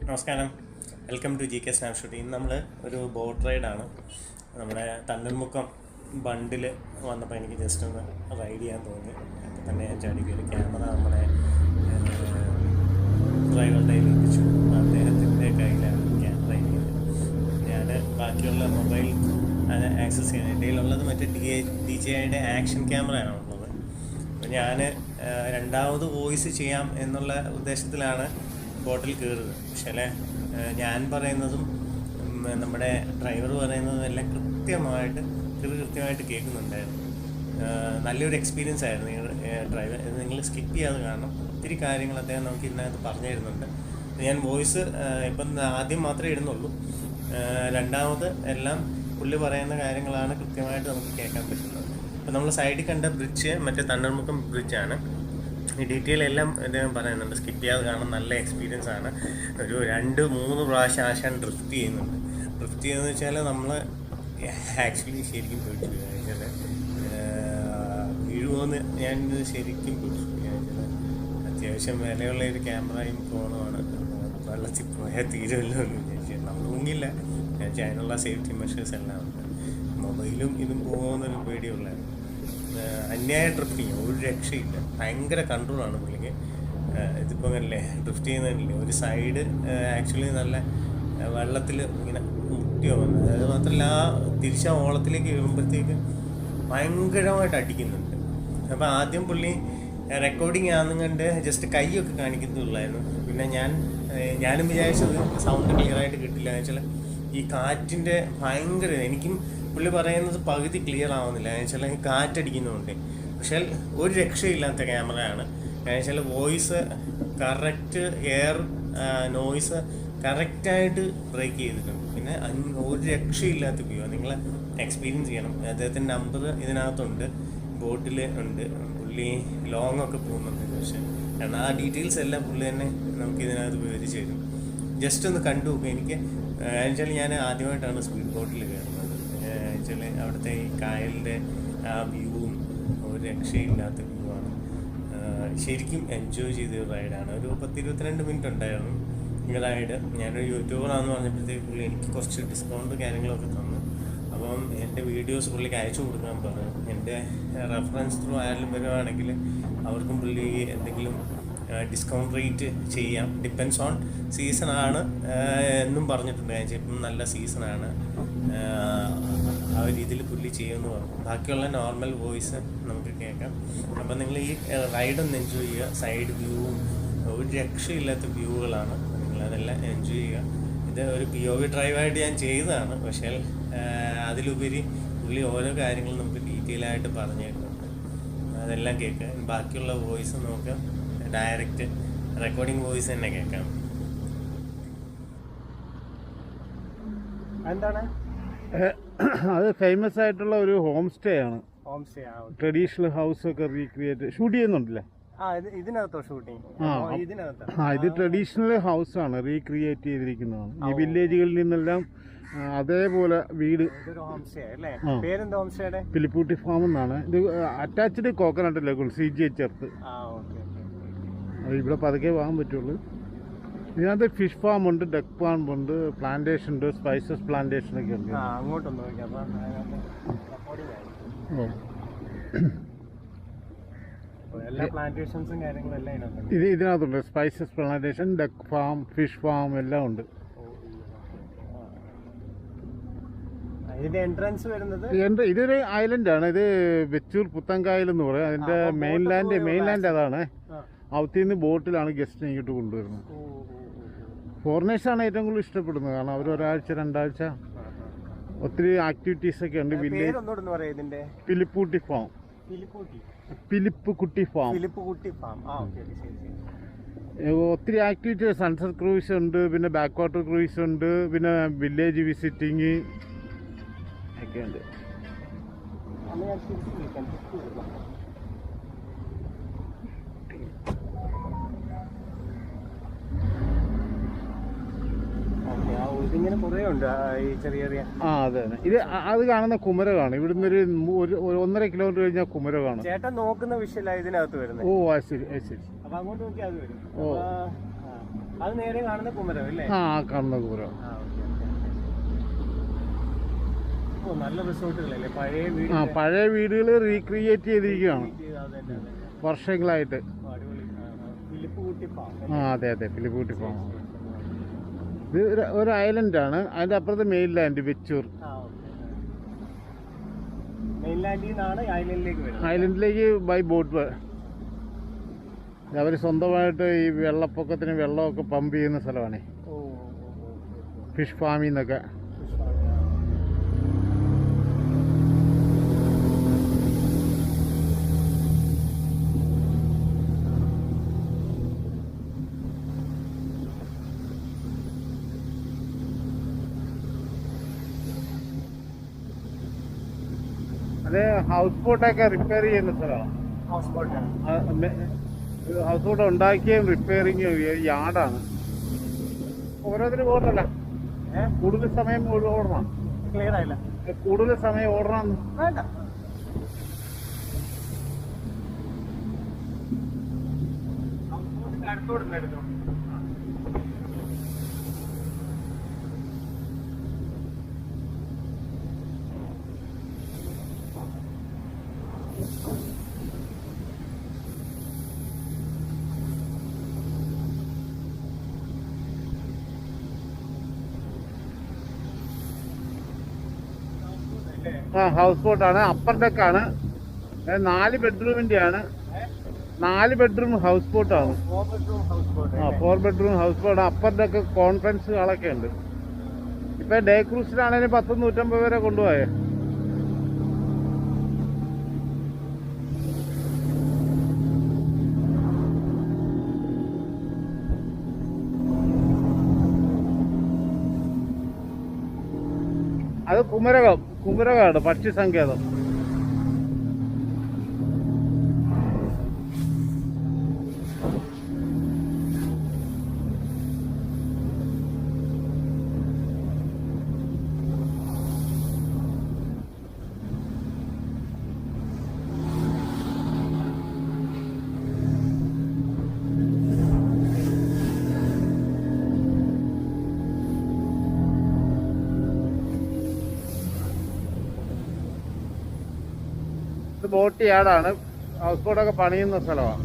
നമസ്കാരം, welcome to G K snapshot. ഇന്ന് നമ്മൾ ഒരു ബോട്ട് റൈഡാണ്. നമ്മുടെ തണ്ണൻമുക്കം ബണ്ടിൽ വന്നപ്പോൾ എനിക്ക് ജസ്റ്റ് ഒന്ന് റൈഡ് ചെയ്യാൻ തോന്നി. അപ്പോൾ തന്നെ ഞാൻ ചാടിക്ക് ഒരു ക്യാമറ നമ്മുടെ ഡ്രൈവറുടെ ഏൽപ്പിച്ചു. അദ്ദേഹത്തിൻ്റെ കയ്യിലാണ് ക്യാമറ ഇരിക്കുന്നത്. ഞാൻ ബാക്കിയുള്ള മൊബൈൽ ആക്സസ് ചെയ്യാൻ എൻ്റെ കയ്യിലുള്ളത് മറ്റേ DJIയുടെ ആക്ഷൻ ക്യാമറയാണ് ഉള്ളത്. അപ്പോൾ ഞാൻ രണ്ടാമത് വോയിസ് ചെയ്യാം എന്നുള്ള ഉദ്ദേശത്തിലാണ് ബോട്ടിൽ കയറുന്നത്. പക്ഷേ ഞാൻ പറയുന്നതും നമ്മുടെ ഡ്രൈവർ പറയുന്നതും എല്ലാം കൃത്യമായിട്ട് കേൾക്കുന്നുണ്ടായിരുന്നു. നല്ലൊരു എക്സ്പീരിയൻസ് ആയിരുന്നു. നിങ്ങൾ സ്കിപ്പ് ചെയ്യാതെ കാണണം. ഒത്തിരി കാര്യങ്ങൾ അദ്ദേഹം നമുക്ക് ഇതിനകത്ത് പറഞ്ഞു തരുന്നുണ്ട്. ഞാൻ വോയിസ് ഇപ്പം ആദ്യം മാത്രമേ ഇടുന്നുള്ളൂ. രണ്ടാമത് എല്ലാം പുള്ളി പറയുന്ന കാര്യങ്ങളാണ് കൃത്യമായിട്ട് നമുക്ക് കേൾക്കാൻ പറ്റുന്നത്. അപ്പോൾ നമ്മൾ സൈഡിൽ കണ്ട ബ്രിഡ്ജ് മറ്റേ തണ്ണൻമുക്കം ബ്രിഡ്ജാണ്. ഈ ഡീറ്റെയിൽ എല്ലാം അദ്ദേഹം പറയുന്നുണ്ട്. സ്കിപ്പ് ചെയ്യാതെ കാണാൻ നല്ല എക്സ്പീരിയൻസ് ആണ്. ഒരു 2-3 പ്രാവശ്യം ആശാൻ ഡ്രിഫ്റ്റ് ചെയ്യുന്നുണ്ട്. ഡ്രിഫ്റ്റ് ചെയ്യുന്നത് വെച്ചാൽ നമ്മൾ ആക്ച്വലി ശരിക്കും പേടിച്ചു വെച്ചാൽ വീഴുമോയെന്ന് ഞാനിത് ശരിക്കും പേടിച്ചു. അത്യാവശ്യം വിലയുള്ള ഒരു ക്യാമറയും ഫോണുമാണ്. വെള്ളത്തിൽ പോയാൽ തീരുമല്ലോ എന്ന് വിചാരിച്ചു. നമ്മൾ മുങ്ങില്ല. അതിനുള്ള സേഫ്റ്റി മെഷേഴ്സ് എല്ലാം ഉണ്ട്. മൊബൈലും ഇതും പോകുന്നൊരു പേടിയുള്ളായിരുന്നു. അന്യായ ഡ്രിഫ്റ്റിങ്, ഒരു രക്ഷയില്ല. ഭയങ്കര കൺട്രോളാണ് പുള്ളിക്ക്. ഇതിപ്പോൾ അല്ലേ ഡ്രിഫ്റ്റ് ചെയ്യുന്നതല്ലേ, ഒരു സൈഡ് ആക്ച്വലി നല്ല വെള്ളത്തിൽ ഇങ്ങനെ മുട്ടിയോ വന്നത്. അത് മാത്രമല്ല തിരിച്ച ഓളത്തിലേക്ക് വീഴുമ്പോഴത്തേക്ക് ഭയങ്കരമായിട്ട് അടിക്കുന്നുണ്ട്. അപ്പോൾ ആദ്യം പുള്ളി റെക്കോർഡിങ് ആണെന്നും കണ്ട് ജസ്റ്റ് കൈയൊക്കെ കാണിക്കുന്നുള്ളായിരുന്നു. പിന്നെ ഞാനും വിചാരിച്ചത് സൗണ്ട് ക്ലിയറായിട്ട് കിട്ടില്ല എന്ന് വെച്ചാൽ ഈ കാറ്റിൻ്റെ ഭയങ്കര, എനിക്കും പുള്ളി പറയുന്നത് പകുതി ക്ലിയർ ആവുന്നില്ല. എന്നുവെച്ചാൽ കാറ്റടിക്കുന്നുണ്ട്. പക്ഷേ ഒരു രക്ഷയില്ലാത്ത ക്യാമറയാണ്. എന്നുവെച്ചാൽ വോയിസ് കറക്റ്റ്, എയർ നോയ്സ് കറക്റ്റായിട്ട് ബ്രേക്ക് ചെയ്തിട്ടുണ്ട്. പിന്നെ ഒരു രക്ഷയില്ലാത്ത വ്യൂ. നിങ്ങൾ എക്സ്പീരിയൻസ് ചെയ്യണം. അദ്ദേഹത്തിൻ്റെ നമ്പർ ഇതിനകത്തുണ്ട്, ബോട്ടിൽ ഉണ്ട്. പുള്ളി ലോങ് ഒക്കെ പോകുന്നുണ്ട്. പക്ഷേ കാരണം ആ ഡീറ്റെയിൽസ് എല്ലാം പുള്ളി തന്നെ നമുക്ക് ഇതിനകത്ത് വിവരിച്ച് തരും. ജസ്റ്റ് ഒന്ന് കണ്ടു നോക്കുക. എനിക്ക് എന്നുവെച്ചാൽ ഞാൻ ആദ്യമായിട്ടാണ് സ്പീഡ് ബോട്ടിൽ കയറുന്നത്. വെച്ചാൽ അവിടുത്തെ ഈ കായലിൻ്റെ ആ വ്യൂവും ഒരു രക്ഷയില്ലാത്ത വ്യൂ ആണ്. ശരിക്കും എൻജോയ് ചെയ്തൊരു റൈഡാണ്. ഒരു 10-22 മിനിറ്റ് ഉണ്ടായിരുന്നു ഈ റൈഡ്. ഞാനൊരു യൂട്യൂബറാണെന്ന് പറഞ്ഞപ്പോഴത്തേക്ക് പുള്ളി എനിക്ക് കുറച്ച് ഡിസ്കൗണ്ട് കാര്യങ്ങളൊക്കെ തന്നു. അപ്പം എൻ്റെ വീഡിയോസ് പുള്ളിക്ക് അയച്ചു കൊടുക്കാൻ പറഞ്ഞു. എൻ്റെ റെഫറൻസ് ത്രൂ ആയാലും വരുവാണെങ്കിൽ അവർക്കും പുള്ളി എന്തെങ്കിലും ഡിസ്കൗണ്ട് റേറ്റ് ചെയ്യാം. ഡിപ്പെൻസ് ഓൺ സീസണാണ് എന്നും പറഞ്ഞിട്ടുണ്ട്. ഇപ്പം നല്ല സീസണാണ്, ആ ഒരു രീതിയിൽ പുള്ളി ചെയ്യുമെന്ന് പറഞ്ഞു. ബാക്കിയുള്ള നോർമൽ വോയിസ് നമുക്ക് കേൾക്കാം. അപ്പം നിങ്ങൾ ഈ റൈഡൊന്ന് എൻജോയ് ചെയ്യുക. സൈഡ് വ്യൂവും ഒരു രക്ഷയില്ലാത്ത വ്യൂകളാണ്. നിങ്ങളതെല്ലാം എൻജോയ് ചെയ്യുക. ഇത് ഒരു POV ഡ്രൈവായിട്ട് ഞാൻ ചെയ്തതാണ്. പക്ഷേ അതിലുപരി പുള്ളി ഓരോ കാര്യങ്ങളും നമുക്ക് ഡീറ്റെയിൽ ആയിട്ട് പറഞ്ഞു തരുന്നുണ്ട്. അതെല്ലാം കേൾക്കുക. ബാക്കിയുള്ള വോയിസ് നമുക്ക് ഡയറക്റ്റ് റെക്കോർഡിംഗ് വോയിസ് തന്നെ കേൾക്കാം. എന്താണ് അത് ഫേമസ് ആയിട്ടുള്ള ഒരു ഹോം സ്റ്റേ ആണ്. ഹോം സ്റ്റേ ട്രഡീഷണൽ ഹൗസ് ഒക്കെ റീക്രിയേറ്റ് ഷൂട്ട് ചെയ്യുന്നുണ്ടല്ലേ? ഇതിനകത്തോ ഷൂട്ടിംഗ്? ഇത് ട്രഡീഷണൽ ഹൗസ് ആണ്, റീക്രിയേറ്റ് ചെയ്തിരിക്കുന്നതാണ്. ഈ വില്ലേജുകളിൽ നിന്നെല്ലാം അതേപോലെ വീട്. പിലിപ്പൂട്ടി ഫാം എന്നാണ് ഇത്. അറ്റാച്ച്ഡ് കോക്കനട്ട് ലേക്കുൾ CGH ചേർത്ത്. അത് ഇവിടെ പതുക്കെ പോകാൻ പറ്റുള്ളൂ. ഇതിനകത്ത് ഫിഷ് ഫാം ഉണ്ട്, ഡക്ക് ഫാം ഉണ്ട്, പ്ലാന്റേഷൻ ഉണ്ട്, സ്പൈസസ് പ്ലാന്റേഷൻ ഒക്കെ ഉണ്ട്. ഇതിനകത്തുണ്ട് spices plantation, duck farm, fish farm എല്ലാം ഉണ്ട്. ഇതൊരു ഐലൻഡാണ്. ഇത് വെച്ചൂർ പുത്തൻകായൽ എന്ന് പറയും. അതിന്റെ മെയിൻലാൻഡ് അതാണ്. അവിടുന്ന് ബോട്ടിലാണ് ഗസ്റ്റിനെ ഇങ്ങോട്ട് കൊണ്ടുവരുന്നത്. ഫോറിനേഴ്സാണ് ഏറ്റവും കൂടുതൽ ഇഷ്ടപ്പെടുന്നത്. കാരണം അവർ ഒരാഴ്ച 2 ആഴ്ച ഒത്തിരി ആക്ടിവിറ്റീസ് ഒക്കെ ഉണ്ട്. Village Philipkutty farm, Philipkutty farm. ഒത്തിരി ആക്ടിവിറ്റീസ്, സൺസെറ്റ് ക്രൂയിസ് ഉണ്ട്, പിന്നെ ബാക്ക് വാട്ടർ ക്രൂയിസ് ഉണ്ട്, പിന്നെ വില്ലേജ് വിസിറ്റിങ് ഒക്കെ ഉണ്ട്. ഇതിങ്ങനെ കുറേ ഉണ്ട് ഈ ചെറിയ അതെ. ഇത് അത് കാണുന്ന കുമരകമാണ്. ഇവിടുന്ന് ഒരു 1.5 കിലോമീറ്റർ കഴിഞ്ഞാൽ കുമരകമാണ്. ചേട്ടൻ നോക്കുന്ന വിഷയല്ല ഇതിനകത്ത് വരുന്നത്. ഓ ശരി ശരി. അപ്പൊ അങ്ങോട്ട് നോക്കിയാൽ അത് വരും. അത് നേരെ കാണുന്ന കുമരകം അല്ലേ? ആ കാണുന്ന കുമരകം. നല്ല റിസോർട്ടുകളല്ലേ, പഴയ വീട്. പഴയ വീടുകൾ റീക്രിയേറ്റ് ചെയ്തിരിക്കുകയാണ് വർഷങ്ങളായിട്ട്. അതെ അതെ, ഫിലിപ്പ് കുട്ടി ഫാം. ഇത് ഒരു ഐലൻഡാണ്. അതിൻ്റെ അപ്പുറത്ത് മെയിൻലാൻഡ് വെച്ചൂർ. ഐലൻഡിലേക്ക് ബൈ ബോട്ട്. അവർ സ്വന്തമായിട്ട് ഈ വെള്ളപ്പൊക്കത്തിന് വെള്ളമൊക്കെ പമ്പ് ചെയ്യുന്ന സ്ഥലമാണ്. ഫിഷ് ഫാമിൽ നിന്നൊക്കെ. അത് ഹൗസ് ബോട്ടൊക്കെ റിപ്പയർ ചെയ്യുന്ന സ്ഥലമാണ്. ഹൗസ് ബോട്ട് ഉണ്ടാക്കിയും റിപ്പയറിങ്ങും യാർഡാണ്. ഓരോരുത്തരും ഓടണല്ല, കൂടുതൽ സമയം ഓടണം. ക്ലിയർ ആയില്ല. കൂടുതൽ സമയം ഓടണം. ഹൗസ് ബോട്ടാണ്. അപ്പർ ഡെക്കാണ്. 4 ബെഡ്റൂമിന്റെ ആണ്. 4 ബെഡ്റൂം ഹൗസ് ബോട്ടാണ്. 4 bedroom house boat. Upper deck conference ഹാളൊക്കെ ഉണ്ട്. ഇപ്പൊ ഡേ ക്രൂസിലാണെങ്കിലും 100-150 വരെ കൊണ്ടുപോയേ. അത് കുമരകമാണ്, പക്ഷി സങ്കേതം. ഇത് ബോട്ട് യാർഡാണ്. ഹൗസ് ബോട്ടൊക്കെ പണിയുന്ന സ്ഥലമാണ്.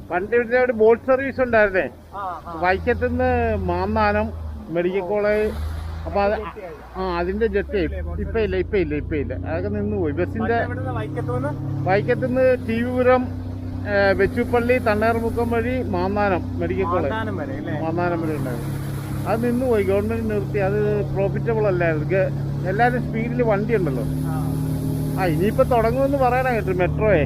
പണ്ട് ഇവിടെ ഒരു ബോട്ട് സർവീസ് ഉണ്ടായിരുന്നേ, വൈക്കത്തുനിന്ന് മാന്നാനം മെഡിക്കൽ കോളേജ്. അപ്പൊ അത് അതിന്റെ ജെറ്റ് ഇപ്പൊ ഇല്ല. അതൊക്കെ നിന്ന് പോയി. ബസിന്റെ വൈക്കത്തുനിന്ന് ടിവിപുരം, വെച്ചുപ്പള്ളി, തണ്ണേർമുക്കം വഴി മാന്നാനം മെഡിക്കൽ കോളേജ്, മാന്നാനം വരെ ഉണ്ടായിരുന്നു. അത് നിന്ന് പോയി. ഗവൺമെന്റ് നിർത്തി. അത് പ്രോഫിറ്റബിൾ അല്ലായിരുന്നു. എല്ലാവരും സ്പീഡിൽ വണ്ടി ഉണ്ടല്ലോ. ഇനിയിപ്പോ തുടങ്ങുമെന്ന് പറയാനാ കേട്ടു മെട്രോയെ.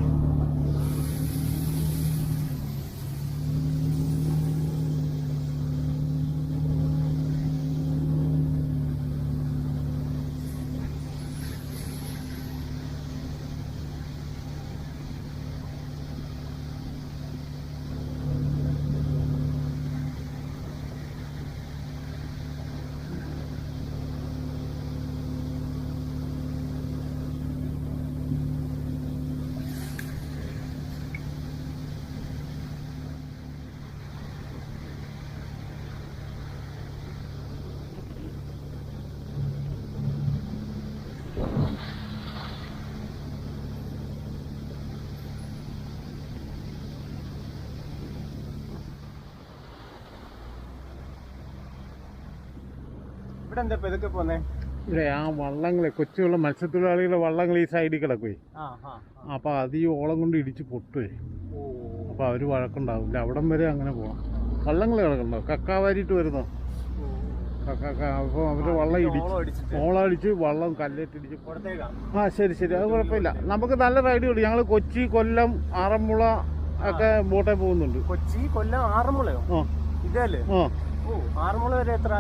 ഇവിടെ എന്താ ഇതൊക്കെ പോന്നേ? ഇവിടെ ആ വള്ളങ്ങളെ, കൊച്ചുള്ള മത്സ്യത്തൊഴിലാളികളുടെ വള്ളങ്ങൾ ഈ സൈഡിൽ കിടക്കുവേ. അപ്പൊ അത് ഈ ഓളം കൊണ്ട് ഇടിച്ച് പൊട്ടുവേ. അപ്പൊ അവര് വഴക്കുണ്ടാവില്ല. അവിടം വരെ അങ്ങനെ പോവാം. വള്ളങ്ങൾ കിടക്കണ്ടോ, കക്കാവാരിയിട്ട് വരുന്നോ. അപ്പൊ അവര് വള്ളം ഓളം അടിച്ച് വള്ളം കല്ലേറ്റിടിച്ച്. ശരി, അത് കുഴപ്പമില്ല. നമുക്ക് നല്ല റൈഡ് കിട്ടും. ഞങ്ങള് കൊച്ചി, കൊല്ലം, ആറന്മുള ഒക്കെ ബോട്ടേ പോകുന്നുണ്ട്. കൊച്ചി, കൊല്ലം, ആറന്മുളയോ? ഇതല്ലേ? ആറന്മുള വരെ എത്ര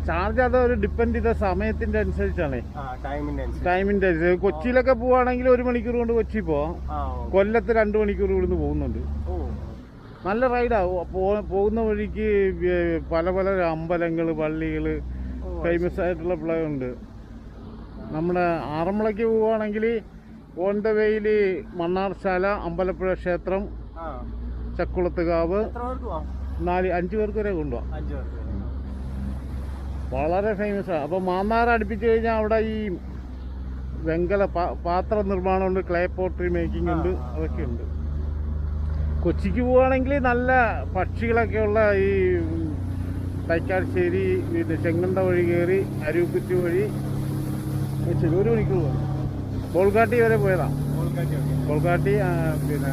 ചാർജ്? അത് ഒരു ഡിപ്പെൻഡ് ചെയ്ത സമയത്തിന്റെ അനുസരിച്ചാണ്, ടൈമിന്റെ അനുസരിച്ച്. കൊച്ചിയിലൊക്കെ പോവാണെങ്കിൽ 1 മണിക്കൂർ കൊണ്ട് കൊച്ചി പോവാം. കൊല്ലത്ത് 2 മണിക്കൂർ ഇവിടുന്ന് പോകുന്നുണ്ട്. നല്ല റൈഡാവും. പോകുന്ന വഴിക്ക് പല അമ്പലങ്ങൾ, പള്ളികൾ, ഫേമസ് ആയിട്ടുള്ള പ്ലേ ഉണ്ട്. നമ്മുടെ ആറന്മുളയ്ക്ക് പോവുകയാണെങ്കിൽ ഓൺ ദ വേയിൽ മണ്ണാർശാല, അമ്പലപ്പുഴ ക്ഷേത്രം, ചക്കുളത്തുകാവ്, 5 പേർക്ക് വരെ കൊണ്ടുപോകാം. വളരെ ഫേമസാണ്. അപ്പോൾ മാന്നാർ അടുപ്പിച്ച് കഴിഞ്ഞാൽ അവിടെ ഈ വെങ്കല പാത്ര നിർമ്മാണമുണ്ട്, ക്ലേ പോട്ടറി മേക്കിംഗ് ഉണ്ട്, അതൊക്കെ ഉണ്ട്. കൊച്ചിക്ക് പോവുകയാണെങ്കിൽ നല്ല പക്ഷികളൊക്കെയുള്ള ഈ തൈക്കാശ്ശേരി, പിന്നെ ചെങ്ങണ്ട വഴി കയറി അരൂക്കുറ്റി വഴി 1 മണിക്കൂർ പോകും. ബോൾഗാട്ടി വരെ പോയതാണ്. ബോൾഗാട്ടി പിന്നെ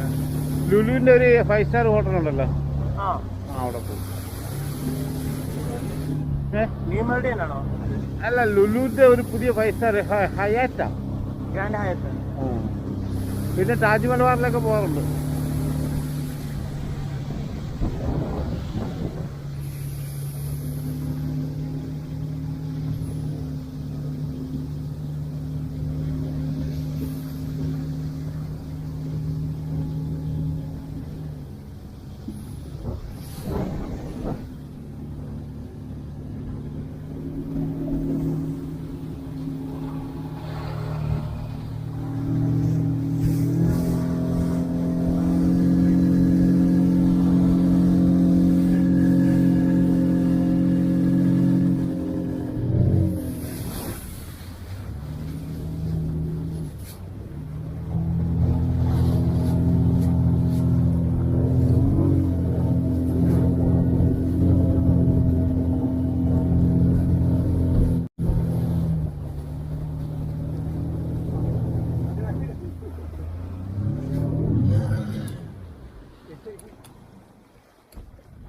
ലുലുവിൻ്റെ ഒരു 5 സ്റ്റാർ ഹോട്ടൽ ഉണ്ടല്ലോ, അവിടെ പോകും. അല്ല, ലുലുവിൻ്റെ ഒരു പുതിയ 5 സ്റ്റാർ ഹയാറ്റാ, ഗ്രാൻഡ് ഹയാത്ത്. പിന്നെ താജ് മലബാറിലൊക്കെ പോകാറുണ്ട്.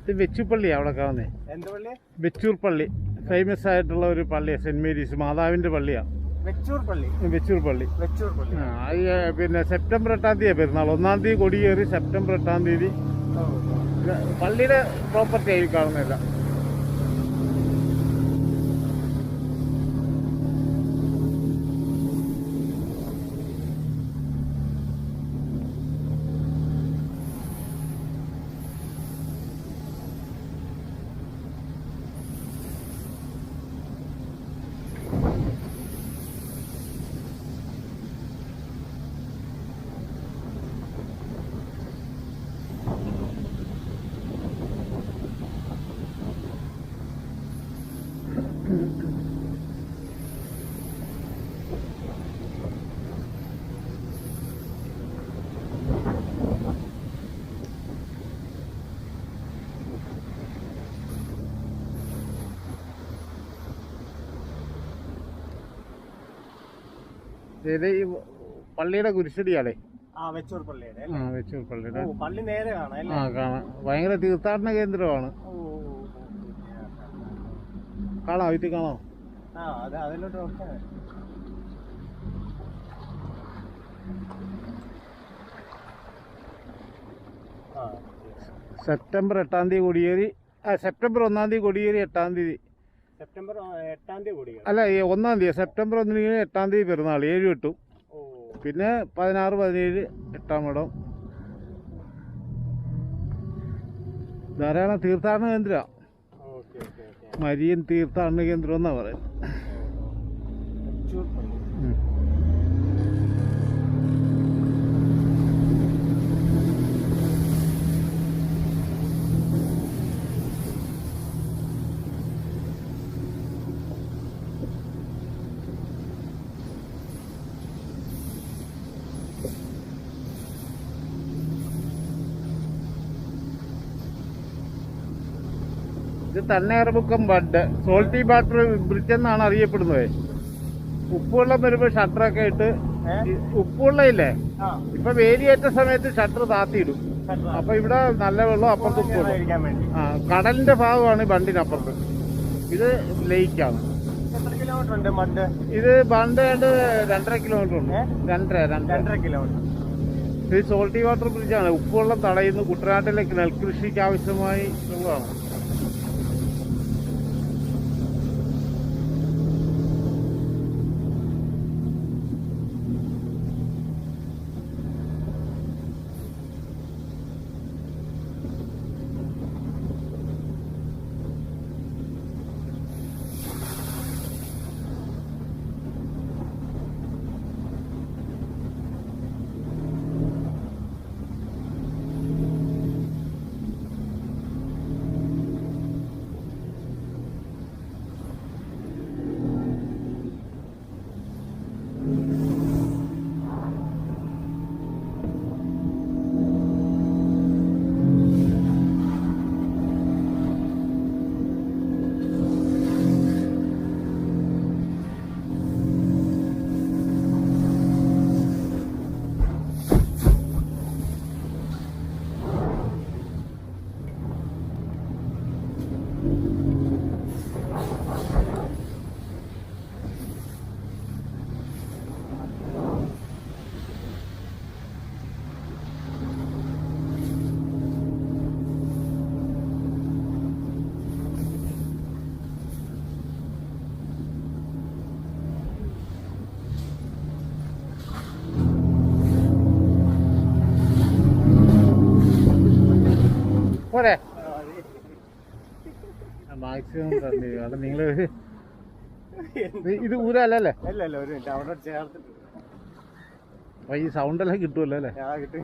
ഇത് വെച്ചൂർ പള്ളിയാണ് അവിടെ കാണുന്നത്. എന്ത് പള്ളി? വെച്ചൂർ പള്ളി ഫേമസ് ആയിട്ടുള്ള ഒരു പള്ളിയാണ്. സെന്റ് മേരീസ് മാതാവിൻ്റെ പള്ളിയാണ് വെച്ചൂർ പള്ളി. വെച്ചൂർ പള്ളി. വെച്ചൂർ പള്ളി. പിന്നെ സെപ്റ്റംബർ 8-ാം തീയതി പെരുന്നാൾ. 1-ാം തീയതി കൊടി കയറി സെപ്റ്റംബർ 8-ാം തീയതി. പള്ളിയുടെ പ്രോപ്പർട്ടി ആയി കാണുന്നില്ല. ഇത് ഈ പള്ളിയുടെ കുരിശടിയാണേ. വെച്ചൂർ പള്ളിയുടെ. വെച്ചൂർ പള്ളിയുടെ പള്ളി നേരെ കാണാം. കാണാം. ഭയങ്കര തീർത്ഥാടന കേന്ദ്രമാണ്. കാണാം, ഇത് കാണാം. അതിലോട്ട് സെപ്റ്റംബർ 8-ാം തീയതി കൊടിയേറി. സെപ്റ്റംബർ 1-ാം തീയതി കൊടിയേറി 8-ാം തീയതി. സെപ്റ്റംബർ 8-ാം തീയതി കൊടിയേറി. അല്ല, 1-ാം തീയതി. സെപ്റ്റംബർ 1-ന് 8-ാം തീയതി പെരുന്നാൾ 7-8. പിന്നെ 16, 17 8-ാം ഇടം. ധാരാളം തീർത്ഥാടന കേന്ദ്രമാണ്. മരിയൻ തീർത്ഥാടന കേന്ദ്രം എന്നാണ് പറയുന്നത്. ഇത് Thanneermukkom bund salty water bridge എന്നാണ് അറിയപ്പെടുന്നത്. ഉപ്പുവെള്ളം വരുമ്പോൾ ഷട്ടറൊക്കെ ഇട്ട്, ഉപ്പുവെള്ളമില്ലേ, ഇപ്പൊ വേലിയേറ്റ സമയത്ത് ഷട്ടർ താത്തിയിടും. അപ്പൊ ഇവിടെ നല്ല വെള്ളം അപ്പുറത്ത് ഉപ്പുവെള്ളം. കടലിന്റെ ഭാഗമാണ് ഈ ബണ്ടിനപ്പുറത്ത്. ഇത് ലേക്കാണ്. ഇത് ബണ്ട് 2.5 കിലോമീറ്റർ ഉണ്ട്. 2.5 കിലോമീറ്റർ. ഇത് സോൾട്ടി വാട്ടർ ബ്രിഡ്ജാണ്. ഉപ്പുവെള്ളം തടയുന്നു. കുട്ടനാട്ടിലേക്ക് നെൽകൃഷിക്ക് ആവശ്യമായി ഉള്ളതാണ്. പോരെ ആ, മതി. മാക്സിമം തന്നു കാരണം നിങ്ങൾ ഇത് ഊരല്ലേ അല്ല അല്ല ഒരു മിനിറ്റ് അവിടെ ചേർത്തിട്ട് അപ്പൊ ഈ സൗണ്ടെല്ലാം കിട്ടുമല്ലോ അല്ലേ ആ കിട്ടും.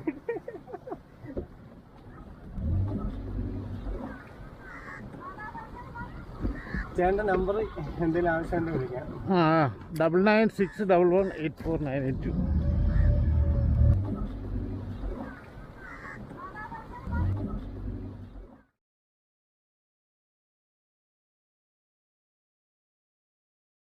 ചേട്ടൻ്റെ നമ്പർ എന്തെങ്കിലും ആവശ്യമുണ്ടെങ്കിൽ വിളിക്കാം. ആ 9961184982